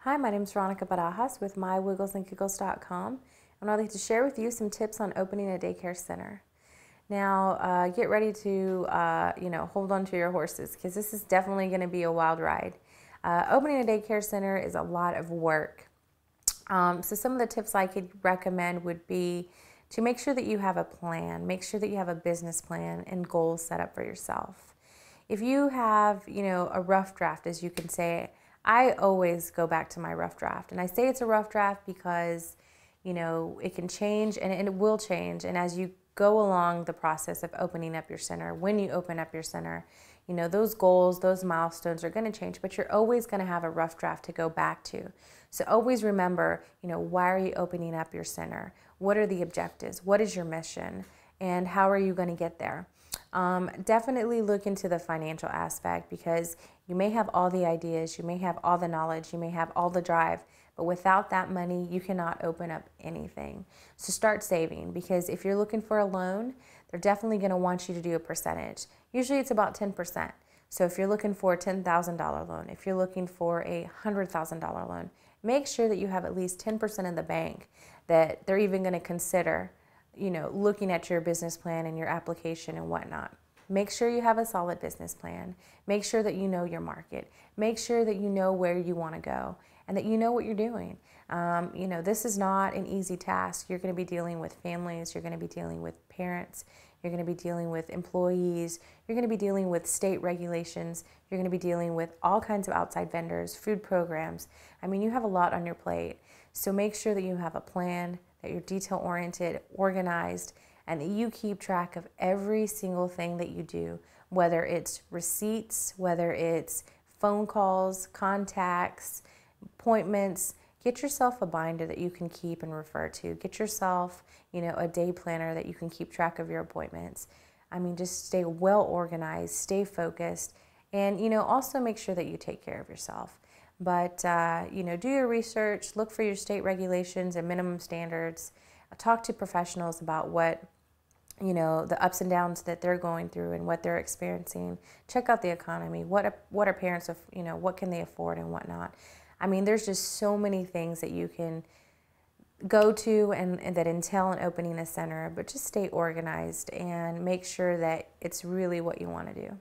Hi, my name is Veronica Baragas with mywigglesandgiggles.com, and I'd like to share with you some tips on opening a daycare center. Now, get ready to, hold on to your horses because this is definitely going to be a wild ride. Opening a daycare center is a lot of work. So some of the tips I could recommend would be to make sure that you have a plan, make sure that you have a business plan and goals set up for yourself. If you have, a rough draft, as you can say, I always go back to my rough draft. And I say it's a rough draft because, it can change and it will change. And as you go along the process of opening up your center, when you open up your center, those goals, those milestones are going to change, but you're always going to have a rough draft to go back to. So always remember, why are you opening up your center? What are the objectives? What is your mission? And how are you going to get there? Definitely look into the financial aspect because you may have all the ideas, you may have all the knowledge, you may have all the drive, but without that money, you cannot open up anything. So start saving because if you're looking for a loan, they're definitely going to want you to do a percentage. Usually it's about 10%. So if you're looking for a $10,000 loan, if you're looking for a $100,000 loan, make sure that you have at least 10% in the bank that they're even going to consider looking at your business plan and your application and whatnot. Make sure you have a solid business plan. Make sure that you know your market. Make sure that you know where you want to go and that you know what you're doing. This is not an easy task. You're going to be dealing with families. You're going to be dealing with parents. You're going to be dealing with employees. You're going to be dealing with state regulations. You're going to be dealing with all kinds of outside vendors, food programs. You have a lot on your plate. So make sure that you have a plan, that you're detail-oriented, organized, and that you keep track of every single thing that you do, whether it's receipts, whether it's phone calls, contacts, appointments. Get yourself a binder that you can keep and refer to. Get yourself, a day planner that you can keep track of your appointments. Just stay well organized, stay focused, and, also make sure that you take care of yourself. But, do your research, look for your state regulations and minimum standards, talk to professionals about what, the ups and downs that they're going through and what they're experiencing. Check out the economy. What are parents, what can they afford and whatnot. There's just so many things that you can go to and that entail in opening a center, but just stay organized and make sure that it's really what you want to do.